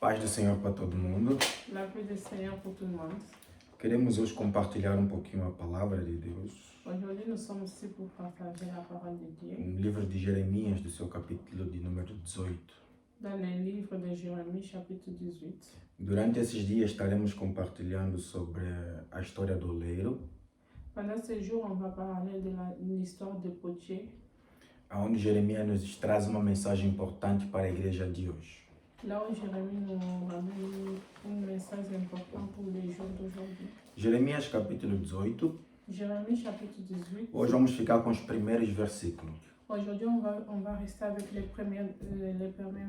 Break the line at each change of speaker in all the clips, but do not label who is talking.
Paz do Senhor para todo mundo.
La paix du Seigneur pour tout le monde.
Queremos hoje compartilhar um pouquinho a palavra de Deus.
Aujourd'hui, nous sommes ici pour partager la parole de Dieu
No livro de Jeremias, do seu capítulo de número 18.
dans le livre de Jérémie, chapitre 18.
Durante esses dias estaremos compartilhando sobre a história do oleiro,
Pendant ce jour, on va parler de l'histoire de potier,
onde Jeremias nos traz uma mensagem importante para a igreja de hoje.
là où Jérémie nous ramène un message important pour les jours d'aujourd'hui.
Jeremias capítulo 18.
Jérémie, chapitre 18.
Hoje vamos ficar com os primeiros versículos.
Aujourd'hui, on va rester avec les premiers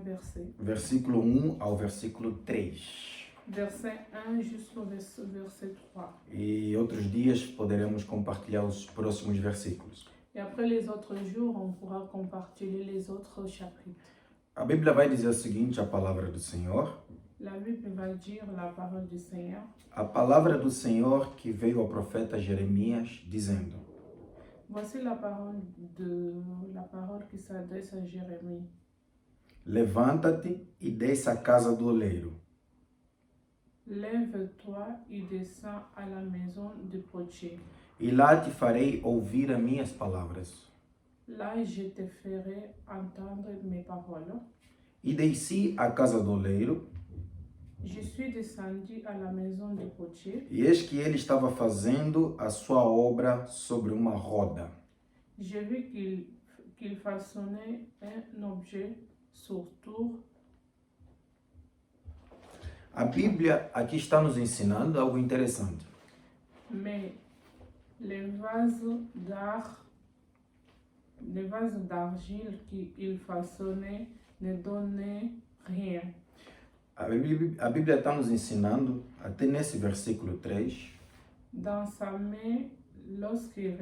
versets.
Versículo 1 ao versículo 3.
Verset 1 jusqu'au verset 3.
E outros dias poderemos compartilhar os próximos versículos.
Et après les autres jours, on pourra compartir les autres chapitres.
A Bíblia vai dizer o seguinte, a palavra do Senhor.
La Bible va dire la parole du Seigneur.
A palavra do Senhor que veio ao profeta Jeremias, dizendo:
Voici la parole qui s'adresse à Jérémie.
Levanta-te e desce à casa do oleiro,
Lève-toi et descends à la maison du potier.
e lá te farei ouvir as minhas palavras.
Là, je te ferai entendre mes paroles.
E desci à casa do oleiro,
Je suis descendu à la maison du potier.
e eis que ele estava fazendo a sua obra sobre uma roda.
J'ai vu qu'il façonnait un objet sur tour.
A Bíblia aqui está nos ensinando algo interessante.
Mais les vases d'argile qu'il façonnait ne donnaient rien.
A Bíblia está nos ensinando, até nesse versículo 3,
Dans sa main, lorsqu'il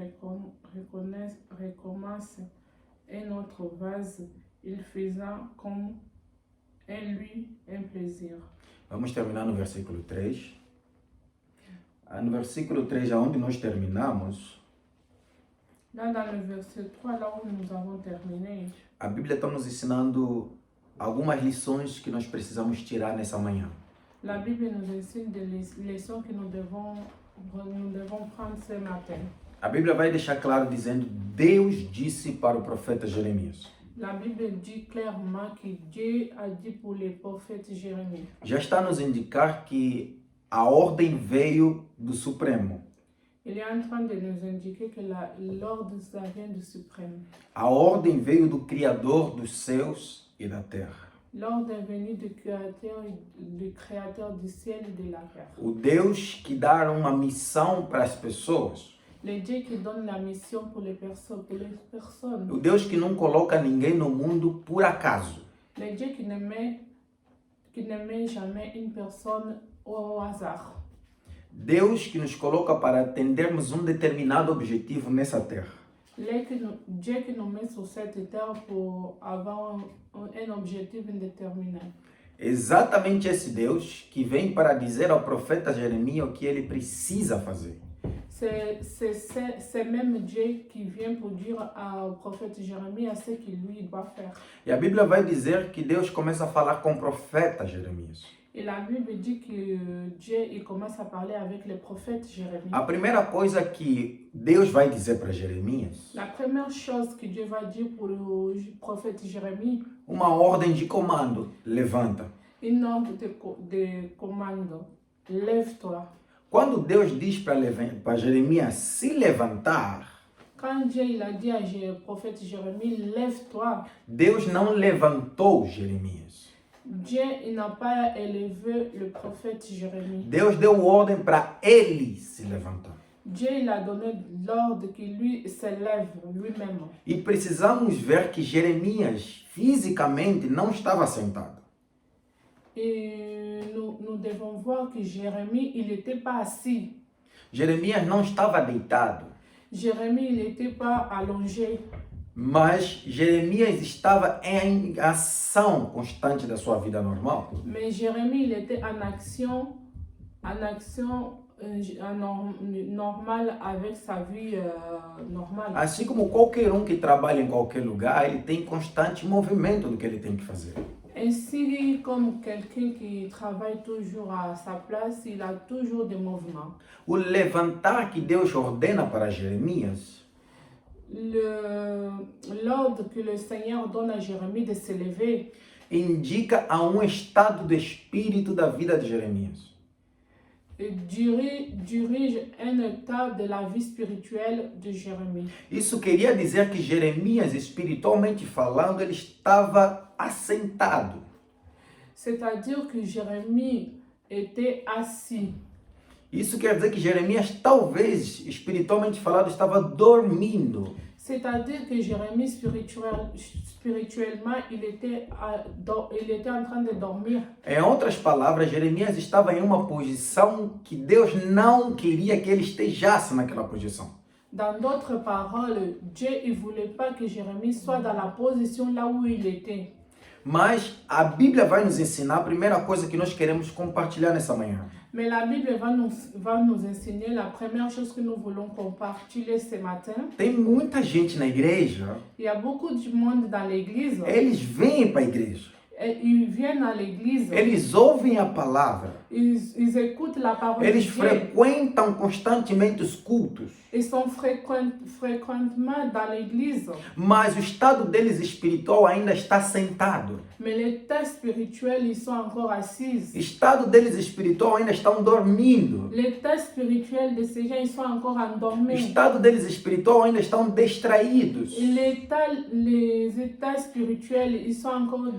recommence un autre vase, il faisait comme lui un plaisir.
vamos terminar no versículo 3. No versículo 3, aonde nós terminamos,
Là, dans le verset 3, là où nous avons terminé,
a Bíblia está nos ensinando algumas lições que nós precisamos tirar nessa manhã.
la Bible nous enseigne des leçons que nous devons prendre ce matin.
A Bíblia vai deixar claro dizendo: Deus disse para o profeta Jeremias.
La Bible dit clairement que Dieu a dit pour le prophète Jérémie.
Já está a nos indicar que a ordem veio do Supremo.
Il est en train de nous indiquer que l'ordre, ça vient du suprême.
A ordem veio do Criador dos céus e da terra.
L'ordre est venu du créateur du ciel et de la terre.
O Deus que dá uma missão para as pessoas.
Le Dieu qui donne la mission pour les personnes.
O Deus que não coloca ninguém no mundo por acaso.
Le Dieu qui ne met jamais une personne au hasard.
Deus que nos coloca para atendermos um determinado objetivo nessa terra.
Dieu qui nous met sur cette terre pour avoir un objectif indéterminé.
Exatamente esse Deus que vem para dizer ao profeta Jeremias o que ele precisa fazer.
C'est même Dieu qui vient pour dire au prophète Jérémie ce qu'il lui doit faire.
E a Bíblia vai dizer que Deus começa a falar com o profeta Jeremias.
Et la Bible dit que Dieu il commence à parler avec le prophète Jérémie.
A primeira coisa que Deus vai dizer para Jeremias,
La première chose que Dieu va dire pour le prophète Jérémie,
uma ordem de comando: levanta.
une ordre de commande. Lève-toi.
Quando Deus diz para Jeremias se levantar,
Quand Dieu il a dit à prophète Jérémie, lève-toi,
Deus não levantou Jeremias.
Dieu il n'a pas élevé le prophète Jérémie.
Deus deu ordem para ele se levantar.
Dieu il a donné l'ordre qu'il lui s'élève lui-même.
E precisamos ver que Jeremias fisicamente não estava sentado.
Et nous devons voir que Jérémie, il n'était pas assis.
Jeremias não estava deitado,
Jérémie, il n'était pas allongé.
mas Jeremias estava em ação constante da sua vida normal.
Mais Jérémie, il était en action normale avec sa vie normale.
Assim como qualquer um que trabalha em qualquer lugar, ele tem constante movimento do que ele tem que fazer.
Ainsi comme quelqu'un qui travaille toujours à sa place, il a toujours des mouvements.
O levantar que Deus ordena para Jeremias
L'ordre que le Seigneur donne à Jérémie de se lever
indica a estado de espírito da vida de Jeremias.
dirige un état de la vie spirituelle de Jérémie.
Isso queria dizer que Jeremias, espiritualmente falando, ele estava assentado.
C'est-à-dire que Jérémie était assis.
Isso quer dizer que Jeremias, talvez, espiritualmente falando, estava dormindo.
C'est-à-dire que Jérémie, spirituellement, il était en train de dormir.
Em outras palavras, Jeremias estava em uma posição que Deus não queria que ele estejasse naquela posição.
Dans d'autres paroles, Dieu ne voulait pas que Jérémie soit dans la position là où il était.
Mas a Bíblia vai nos ensinar a primeira coisa que nós queremos compartilhar nessa manhã.
Mais la Bible va nous enseigner la première chose que nous voulons compartir ce matin.
Tem muita gente na igreja,
Il y a beaucoup de monde dans l'église.
eles vêm para a igreja,
Et ils viennent à l'église.
eles ouvem a palavra,
Ils écoutent la parole de
eles
Dieu.
frequentam constantemente os cultos,
Ils sont fréquemment dans l'église.
mas o estado deles espiritual ainda está sentado.
Mais l'état spirituel, ils sont encore assis.
O estado deles espiritual ainda estão dormindo.
L'état spirituel de ces gens, ils sont encore
O
endormis.
estado deles espiritual ainda estão distraídos.
Les états spirituels, ils sont encore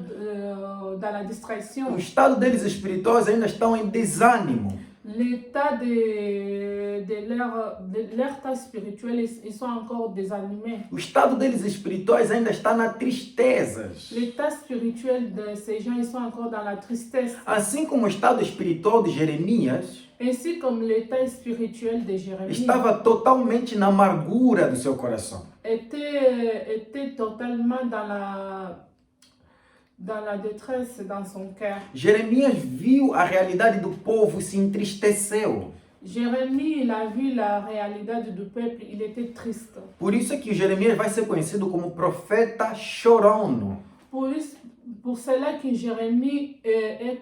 dans la distraction.
O estado deles espirituais ainda estão em desânimo.
L'état de leur état spirituel, ils sont encore désanimés.
O estado deles espirituais ainda está na tristezas.
L'état spirituel de ces gens, ils sont encore dans la tristesse.
Assim como o estado espiritual de Jeremias
Ainsi comme l'état spirituel de Jérémie
estava totalmente na amargura do seu coração.
était totalement dans la détresse dans son cœur.
Jeremias viu a realidade do povo e se entristeceu.
Jérémie, il a vu la réalité du peuple, il était triste.
Por isso é que Jeremias vai ser conhecido como profeta chorão.
Pour cela que Jérémie les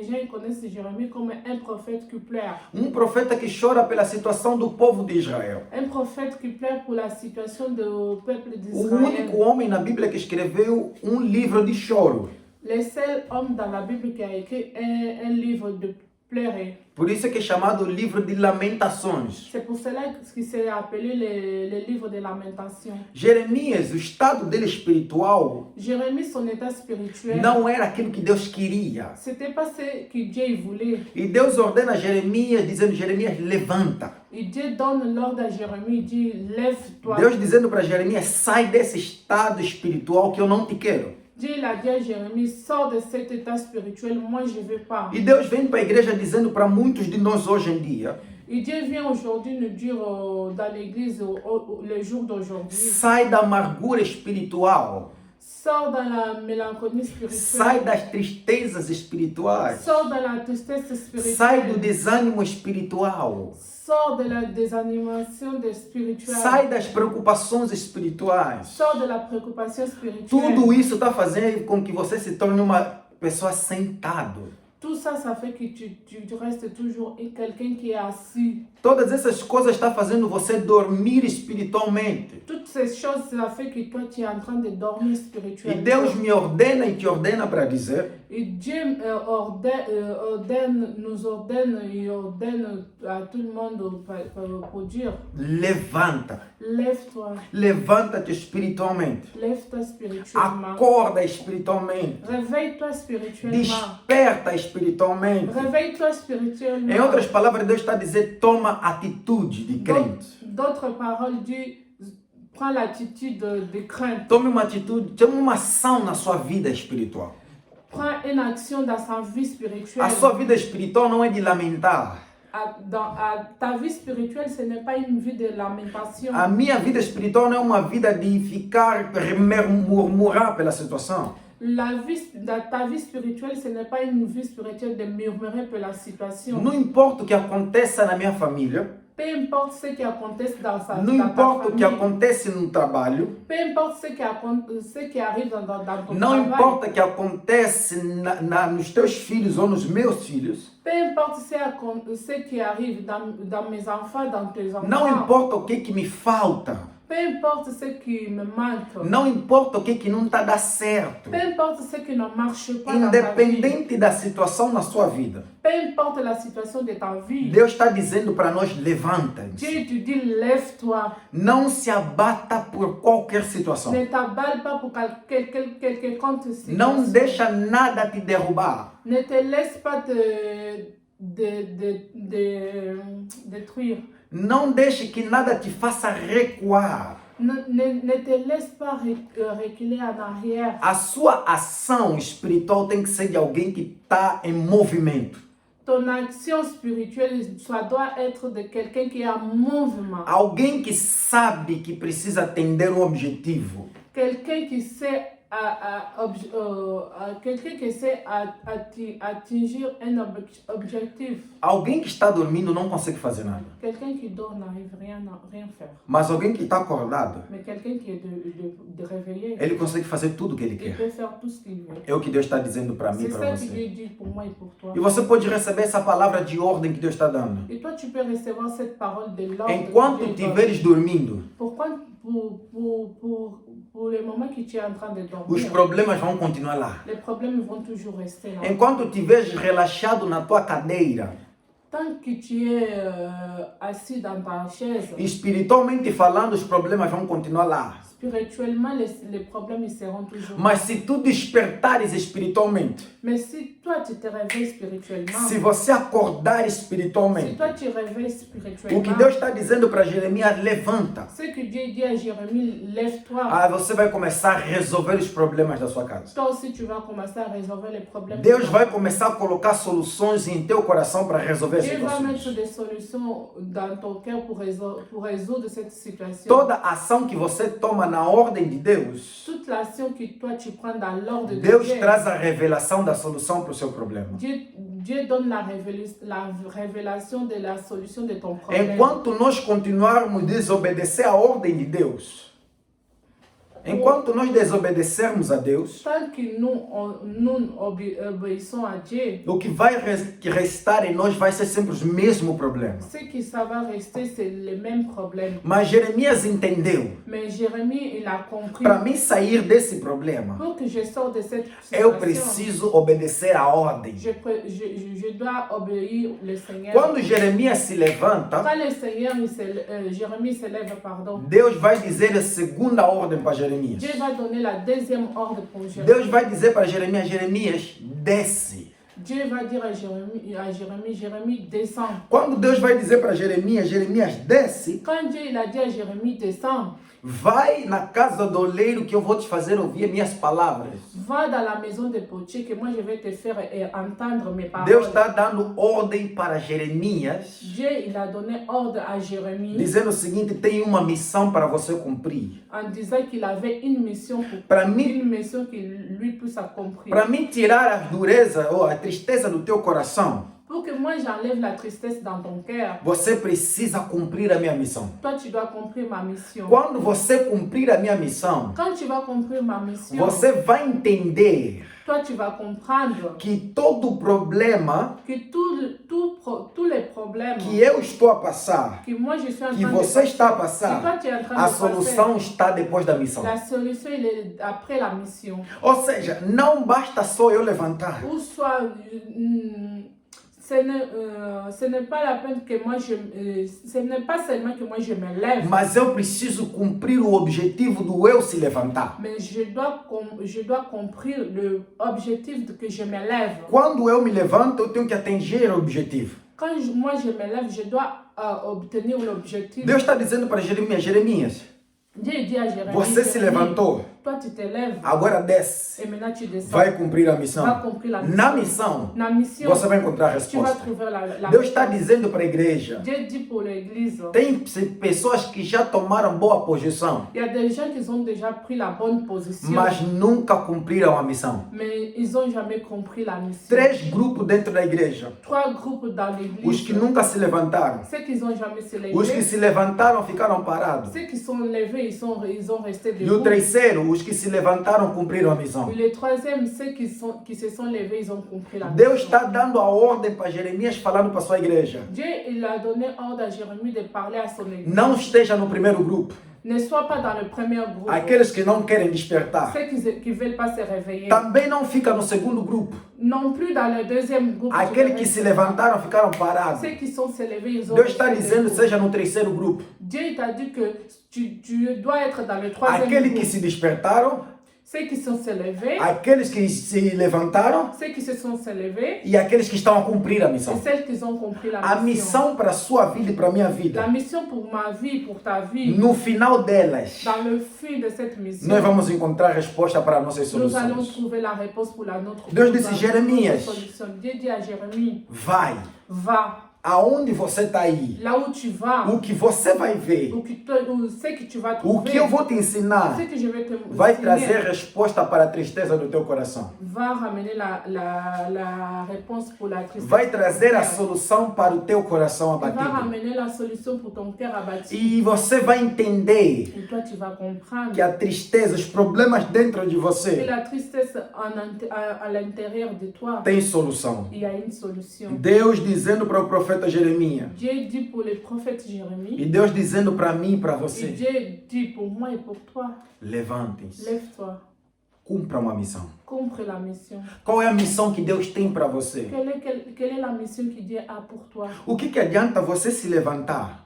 gens connaissent Jérémie comme un prophète qui pleure.
Profeta que chora pela situação do povo de Israel.
Un prophète qui pleure pour la situation du peuple
O
d'Israël.
único homem na Bíblia que escreveu livro de choro.
Le seul homme dans la Bible qui a écrit un livre de pleurer.
Por isso é que é chamado livro de lamentações.
C'est pour cela que c'est appelé le livre de lamentation.
Jeremias, o estado dele espiritual
Jérémie, son état spirituel,
não era aquilo que Deus queria.
c'était pas ce que Dieu voulait.
E Deus ordena a Jeremias, dizendo: Jeremias, levanta.
Et Dieu donne l'ordre à Jérémie, il dit, lève-toi.
Deus dizendo para Jeremias: sai desse estado espiritual que eu não te quero.
Dieu il a dit à Jérémie, sors de cet état spirituel, moi je ne veux pas.
E Deus vem para a igreja dizendo para muitos de nós hoje em dia:
Et Dieu vient aujourd'hui nous dire dans l'église, le jour d'aujourd'hui,
sai da amargura espiritual.
sors dans la mélancolie
Sai
spirituelle,
das tristezas espirituais.
sors de la tristesse
Sai do
spirituelle,
desânimo espiritual.
sors de la désanimation spirituelle,
Sai das preocupações espirituais.
sors de la préoccupation spirituelle.
Tudo isso está fazendo com que você se torne uma pessoa sentada.
Tout ça, ça fait que tu restes toujours quelqu'un qui est assis.
Todas essas coisas estão fazendo você dormir espiritualmente.
Toutes ces choses, ça fait que toi, tu es en train de dormir
E
spirituellement.
Deus me ordena e te ordena para dizer:
Et Dieu nous ordonne et ordonne à tout le monde pour dire,
levanta.
lève-toi,
Levanta-te espiritualmente.
lève-toi spirituellement.
Acorda espiritualmente.
Réveille-toi spirituellement.
Desperta espiritualmente.
Réveille-toi spirituellement.
Em outras palavras, Deus está a dizer: toma atitude de crente.
D'autres paroles disent, prends l'attitude de crainte.
Tome uma atitude, tome uma ação na sua vida espiritual.
Prends une action dans sa vie spirituelle.
A sua vida espiritual não é de lamentar.
Ta vie spirituelle, ce n'est pas une vie de lamentation.
A minha vida espiritual não é uma vida de ficar murmurar pela situação.
Ta vie spirituelle, ce n'est pas une vie spirituelle de murmurer pour la situation.
Não importa o que aconteça na minha família,
Peu importe ce qui acontece dans
não
ta
importa o que
famille.
acontece no trabalho,
Peu importe ce qui arrive dans ton
não
travail.
importa o que acontece nos teus filhos ou nos meus filhos,
Peu importe ce qui arrive dans mes enfants, dans tes enfants.
não importa o que me falta,
Peu importe ce qui me manque.
não importa o que não está dando certo,
Peu importe ce qui ne marche pas dans ta vie.
independente da situação na sua vida,
Peu importe la situation de ta vie.
Deus está dizendo para nós: levanta-te.
Dieu te dit, lève-toi.
Não se abata por qualquer situação.
Ne t'aballe pas pour quelconque situation.
Não deixa nada te derrubar.
Ne te laisse pas détruire.
Não deixe que nada te faça recuar.
Ne te laisse pas reculer en arrière.
A sua ação espiritual tem que ser de alguém que está em movimento.
Ton action spirituelle, ça doit être de quelqu'un qui est en mouvement.
Alguém que sabe que precisa atender um objetivo.
Quelqu'un qui sait atingir un objectif.
Alguém que está dormindo não consegue fazer nada.
Quelqu'un qui dort n'arrive rien faire.
Mas alguém que está acordado,
Mais quelqu'un qui est de réveillé,
ele consegue fazer tudo o que ele
il
quer.
peut faire tout ce qu'il veut.
É o que Deus está dizendo para mim e
C'est
para
ça que
você.
Dieu dit pour moi et pour toi.
E você pode receber essa palavra de ordem que Deus está dando.
Et toi, tu peux recevoir cette parole de l'ordre.
Enquanto
que Dieu donne.
estiveres dormindo,
Pourquoi pour le moment que tu es en train de
os
dormir,
problemas vão continuar lá.
les problèmes vont toujours rester là.
Enquanto estiveres relaxado na tua cadeira,
Tant que tu es assis dans ta chaise,
espiritualmente falando, os problemas vão continuar lá.
spirituellement, les problèmes ils seront toujours là.
Mas se tu despertares espiritualmente,
Mais si toi, tu te réveilles spirituellement,
se você acordar
si
espiritualmente,
toi, tu réveilles
o que
spirituellement,
Deus está dizendo para Jeremias, levanta.
ce que Dieu dit à Jérémie, lève-toi.
Ah, você vai começar a resolver os problemas da sua casa.
Toi aussi, tu vas commencer à résoudre les problèmes.
Deus vai começar a colocar soluções em teu coração para resolver as
Dieu va mettre
situações.
des solutions dans ton cœur pour résoudre cette situation.
Toda ação que você toma na ordem de Deus,
Toute l'action que toi tu prends dans l'ordre de
Deus
Dieu,
traz a revelação da solução para o seu problema.
Dieu donne la révélation de la solution de ton problème.
Enquanto nós continuarmos a desobedecer a ordem de Deus, enquanto nós desobedecermos a Deus,
Tant que nous obéissons à Dieu,
o que vai restar em nós vai ser sempre os mesmos problemas.
ce qui ça va rester, c'est le même problème.
Mas Jeremias entendeu,
Mais Jérémie, il a compris.
para mim sair desse problema,
Pour que je sorte de cette
eu
situation,
preciso obedecer a ordem.
je dois obéir le Seigneur.
Quando Jeremias se levanta,
Quand le Seigneur, Jérémie se lève, pardon,
Deus vai dizer a segunda ordem para Jeremias.
Dieu va donner la deuxième ordre pour Jérémie.
Deus vai dizer para Jeremias, Jeremias, desce.
Dieu va dire à Jérémie, descends.
Quando Deus vai dizer para Jeremias, Jeremias, desce,
Quand Dieu il a dit à Jérémie, descends,
vai na casa do oleiro que eu vou te fazer ouvir minhas palavras.
va dans la maison de Potier que moi je vais te faire entendre mes paroles.
Deus está dando ordem para Jeremias,
Dieu il a donné ordre à Jérémie
dizendo o seguinte, tem uma missão para você cumprir.
en disant qu'il avait une mission
Para mim,
une mission qui lui puisse accomplir.
para mim tirar a dureza ou a tristeza do teu coração,
Pour que moi j'enlève la tristesse dans ton cœur,
você precisa cumprir a minha missão.
toi tu dois accomplir ma mission.
Quando você cumprir a minha missão,
Quand tu vas accomplir ma mission,
você vai entender
toi tu vas comprendre
que todo problema
que tous les problèmes
que eu estou a passar,
que moi je suis en train
que
de
você está a
que toi
passar,
tu es en train
a
de
solução está depois da missão.
passer, la solution il est après la mission.
Ou seja, não basta só eu levantar.
Ou soit, ce n'est pas la peine que moi ce n'est pas seulement que moi je me lève,
Mas eu preciso cumprir o objetivo do eu se levantar.
mais je dois comprendre l'objectif que je me lève.
Quando eu me levanto, eu tenho que atingir o objetivo.
Quand moi je me lève, je dois obtenir l'objectif.
Deus está dizendo para Jeremias, Jeremias,
Dieu dit à Jérémie,
você se levantou,
toi tu t'élèves
agora desce.
et maintenant tu descends.
Vai cumprir a
Va
missão.
cumprir la mission.
Na missão,
La mission,
você vai encontrar a
tu vas
resposta.
trouver la
Deus está
réponse.
dizendo para a igreja,
Dieu dit pour l'église,
tem pessoas que já tomaram boa posição,
il y a des gens qui ont déjà pris la bonne position,
mas nunca cumpriram a missão.
mais ils n'ont jamais compris la mission.
3 grupos dentro da igreja.
3 groupes dans
Os
l'église.
que nunca se levantaram.
Ceux qui n'ont jamais se
Os que
levé,
se levantaram ficaram parados.
ceux qui sont levés, ils ont resté
E o
debout.
terceiro, os que se levantaram cumpriram a missão.
Et le troisième, ceux qui se sont levés, ils ont compris la
Deus
mission.
está dando a ordem para Jeremias falando para sua igreja.
Dieu, il a donné ordre à Jérémie de parler à son église.
Não esteja no primeiro grupo.
Ne sois pas dans le premier groupe.
Aqueles que não querem despertar.
Ceux qui ne veulent pas se réveiller.
Também não fica no segundo grupo.
Non plus dans le deuxième groupe.
Aqueles que se levantaram ficaram parados.
Ceux qui sont se levés, ils ont
Deus está
resté
dizendo
debout.
seja no terceiro grupo.
Dieu t'a dit que tu dois être dans le troisième
Aqueles
groupe.
que se despertaram,
Ceux qui sont se levés,
aqueles que se levantaram
ceux qui se sont se levés,
e aqueles que estão a cumprir a
et
missão.
celles qui ont compris la
A
mission.
missão para a sua vida e para a minha vida.
La mission pour ma vie, pour ta vie,
No final delas,
dans le fil de cette mission,
nós vamos encontrar resposta para nossas
nous allons
soluções.
trouver la réponse pour la nôtre.
Deus
pour
disse,
la-
Jérémias,
notre solution. Dieu dit à Jérémie,
Vai,
va,
aonde você está aí,
là où tu vas,
o que você vai ver,
ou ce que tu vas
o
trouver,
que eu vou te ensinar,
ce que je vais te
vai
enseigner,
trazer resposta para a tristeza do teu coração.
va ramener la réponse pour la tristesse.
Vai trazer a solução para o teu coração
Va
abatido.
ramener la solution pour ton cœur abattu.
E você vai entender
Et toi, tu vas comprendre
que a tristeza, os problemas dentro de
que
você,
la tristesse à l'intérieur de toi,
tem solução.
il y a une solution.
Deus dizendo para o profeta Jeremias,
Dieu dit pour le prophète
e
Jérémie,
Deus dizendo para mim e para
et
você,
Dieu dit pour moi et pour toi,
levantem-se,
lève-toi,
cumpra uma missão.
compre la mission.
Qual é a missão que Deus tem para você?
Quelle est la mission que Dieu a pour toi?
O que adianta você se levantar?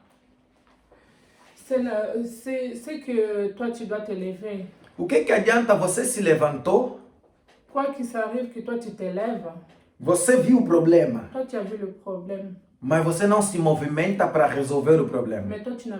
C'est que toi, tu dois te lever.
O que adianta você se levantou,
Quoi qu'il s'arrive, que toi, tu te lèves,
você viu o problema,
toi, tu as vu le problème.
mas você não se movimenta para resolver o problema.
Mais toi, tu n'as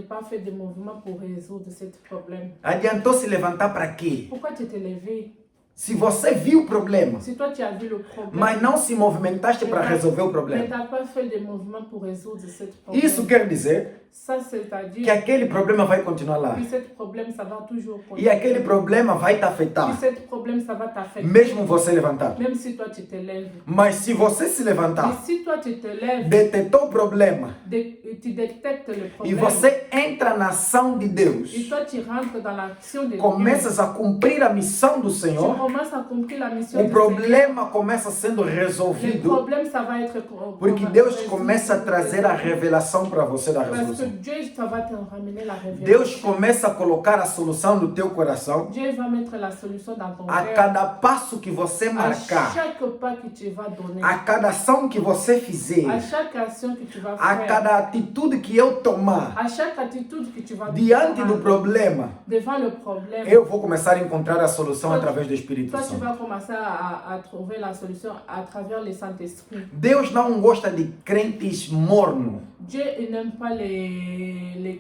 pas fait de mouvement pour résoudre ce problème.
Adiantou se levantar para quê?
Pourquoi tu t'es levé?
Se você viu o problema,
Si toi, tu as vu le problème,
mas não se movimentaste para resolver o
mais tu
problema.
n'as pas fait de mouvement pour résoudre ce problème.
Isso quer dizer
Ça,
que
c'est-à-dire
aquele problema vai continuar lá.
que ce problème, ça va toujours
E
continuer.
aquele problema vai te
Que
afetar,
ce problème, ça va t'affecter.
mesmo você levantar.
Même si toi, tu te lèves.
Mas se você se
Mais
levantar,
si toi, tu te lèves,
detectou o problema,
tu détectes le
e
problème.
você entra na ação de
Et
Deus,
toi, tu rentres dans l'action de Dieu.
começas a cumprir a missão do
Tu
Senhor,
commences à accomplir la mission
o
du Seigneur.
problema começa sendo
Le
resolvido,
problème, ça va être...
porque Deus começa a trazer a revelação para você da
Parce que
resolução.
Dieu, ça va te ramener la révélation.
Deus começa a colocar a solução no teu coração
Dieu va mettre la solution dans ton
a
cœur.
cada passo que você
À
marcar,
chaque pas que tu vas donner.
a cada ação que você fizer,
À chaque action que tu vas
a
faire.
cada atitude que eu tomar
À chaque attitude que tu vas
diante do
prendre
problema,
devant le problème.
eu vou começar a encontrar a solução através do Espírito
Toi, tu
Santo.
vas commencer à trouver la solution à travers le Saint-Esprit.
Deus não gosta de crentes mornos.
Dieu il n'aime pas les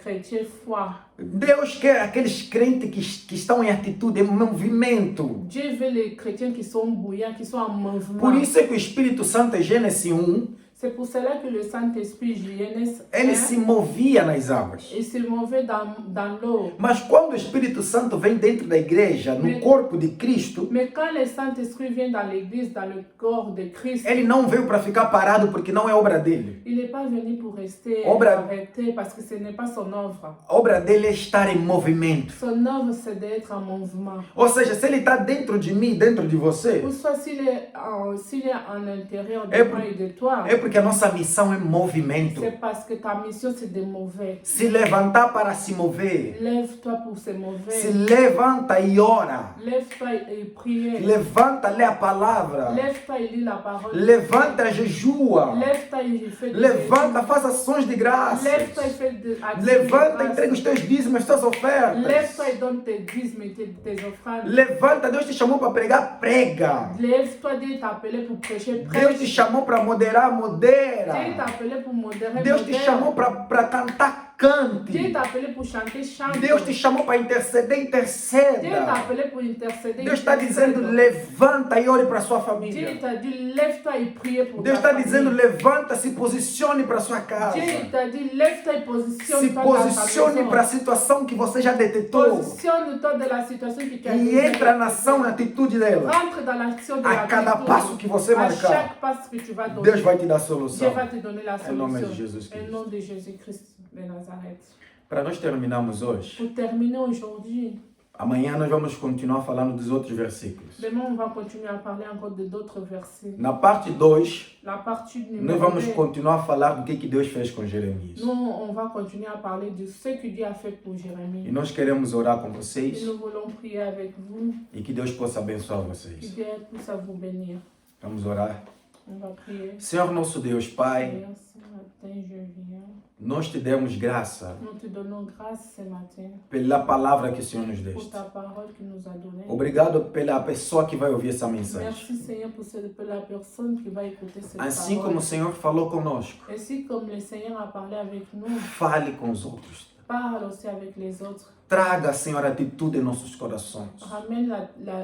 chrétiens foi.
Deus quer aqueles crentes que estão em atitude, em movimento.
Dieu veut les chrétiens qui sont bouillants, qui sont en mouvement.
Por isso é que o Espírito Santo, em Gênesis 1,
C'est pour cela que le Saint-Esprit, Genèse
ele
1,
se movia nas águas.
il se mouvait dans l'eau.
Mas quando o Espírito Santo vem dentro da igreja, no corpo de Cristo,
Mais quand le Saint-Esprit vient dans l'église, dans le corps de Christ,
ele não veio para ficar parado porque não é obra dele.
il n'est pas venu pour rester
Obra-
arrêté parce que ce n'est pas son œuvre.
A obra dele é estar em movimento.
Son œuvre, c'est d'être en mouvement.
Ou seja, se ele está dentro de mim, dentro de você,
Ou soit s'il est en intérieur de
É
moi et de toi,
é porque a nossa missão é movimento.
c'est parce que ta mission, c'est de mover.
Se levantar para se mover.
Lève-toi pour se
Se
mover.
levanta e ora.
Lève-toi et prie.
Levanta, lê a palavra.
Lève-toi et lis la parole.
Levanta, jejua.
Lève-toi et fais de
Levanta, faz ações de graças.
Lève-toi et fais de actions de
Levanta,
grâce.
entrega os teus dízimos, as tuas ofertas.
Lève-toi et donne tes dîmes et tes offrandes.
Levanta, Deus te chamou para pregar, prega.
Lève-toi, Dieu t'a appelé pour prêcher,
Deus te
prêche.
chamou para moderar,
Dieu
modera.
t'a appelé pour modérer,
Deus te
modère.
chamou para cantar, cante.
Dieu t'a appelé pour chanter, chante.
Deus te chamou para interceder,
Dieu t'a
interceda.
appelé pour intercéder.
Deus está
intercède.
dizendo, levanta e ore para sua
Dieu
família.
t'a dit, lève-toi et prie pour
Deus
ta
está dizendo,
famille.
levanta, se posicione para sua casa.
Dieu t'a dit, lève-toi et
Se
positionne-toi dans ta
posicione
maison.
para a situação que você já detectou.
Positionne-toi de la situation que tu as
E
déjà
entra na ação, na atitude dela.
Rentre dans l'action de
A
la
cada passo que você
À
marcar,
chaque passe que tu vas donner,
Deus vai te dar a
Dieu
solução.
va te donner la
Em nome de
solution.
Jesus
Au
Cristo.
nom de Jésus-Christ de Nazareth.
Para nós terminarmos hoje,
Pour terminer aujourd'hui,
amanhã nós vamos continuar falando dos outros versículos.
demain on va continuer à parler encore d'autres versets.
Na parte 2,
La partie
nós
numéro
vamos
2,
continuar a falar do que Deus fez com Jeremias.
nous on va continuer à parler de ce que Dieu a fait pour
E
Jérémie.
nós queremos orar com
Et
vocês
nous voulons prier avec vous,
e que Deus possa abençoar
que
vocês.
Dieu puisse vous bénir.
Vamos orar.
On va prier.
Senhor nosso Deus, Pai,
Seigneur, ce matin, je viens.
nós te demos graça
Nous te donnons grâce ce matin
pela palavra que o Senhor nos
pour
deste.
ta parole que nous a donnée.
Obrigado pela pessoa que vai ouvir essa mensagem.
Merci Seigneur pour la personne qui va écouter cette
Assim
parole.
como o Senhor falou conosco,
Ainsi comme le Seigneur a parlé avec nous,
fale com os outros.
parle aussi avec les autres.
Traga, Senhor, atitude em nossos corações.
Ramène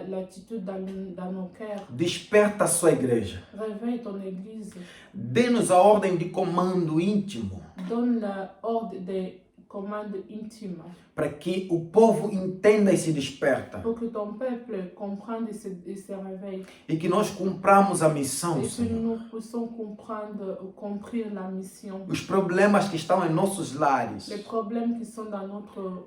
l'attitude dans nos cœurs.
Desperta a sua igreja.
Réveille ton Église.
Dê-nos a ordem de comando íntimo
Donne l'ordre des commandes intimes
para que o povo entenda e se desperta
pour que ton peuple comprenne et se réveille.
e que nós cumpramos a
Et
missão,
que
Senhor.
nous puissions comprendre la mission.
Os problemas que estão em nossos lares,
Les problèmes qui sont dans notre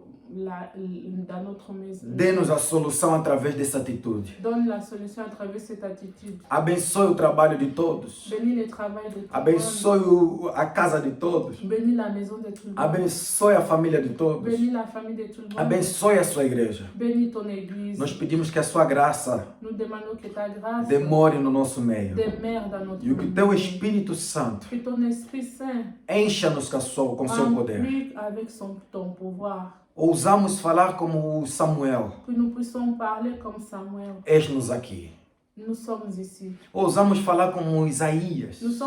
maison.
dê-nos a solução através dessa atitude.
Donne la solution à travers cette attitude.
Abençoe o trabalho de todos.
Bénis le travail de tout le monde.
Abençoe a casa de todos.
Bénis la maison de tout le monde.
Abençoe a família de todos.
Bénis la famille de tout le monde.
Abençoe a sua igreja.
Bénis ton Église.
Nós pedimos que a sua graça
Nous demandons que ta grâce
demore no nosso meio.
demeure dans notre
E o que
vie.
teu Espírito Santo
Que ton Esprit Saint
encha-nos com seu poder.
remplit avec ton pouvoir.
Ousamos falar como Samuel.
Que nous puissions parler comme Samuel.
És-nos aqui.
Nous sommes ici.
Ousamos falar como Isaías.
Nous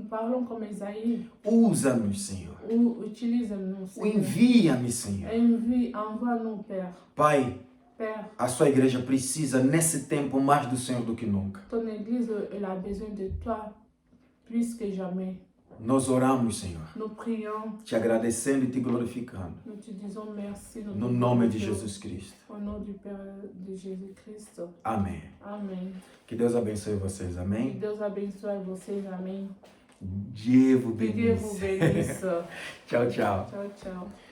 parlons comme Isaïe.
Usa-nos, Senhor.
Ou utilise-nous, Seigneur.
Envia-me, Senhor.
Envoie-nous, Père.
Pai,
Père,
a sua igreja precisa nesse tempo mais do Senhor do que nunca.
ton Église, elle a besoin de toi plus que jamais.
Nós oramos, Senhor,
Nous prions,
te agradecendo e te glorificando.
nous te disons merci. Nous
No
te
nome de
glorifions.
Jesus Cristo.
Au nom du Père de Jésus-Christ.
Amém.
Amen.
Que Deus abençoe vocês.
Que
Amém.
Deus abençoe vocês. Amém.
Dieu vous
Que Dieu vous
bénisse.
bénisse.
Tchau, tchau.
Ciao, ciao.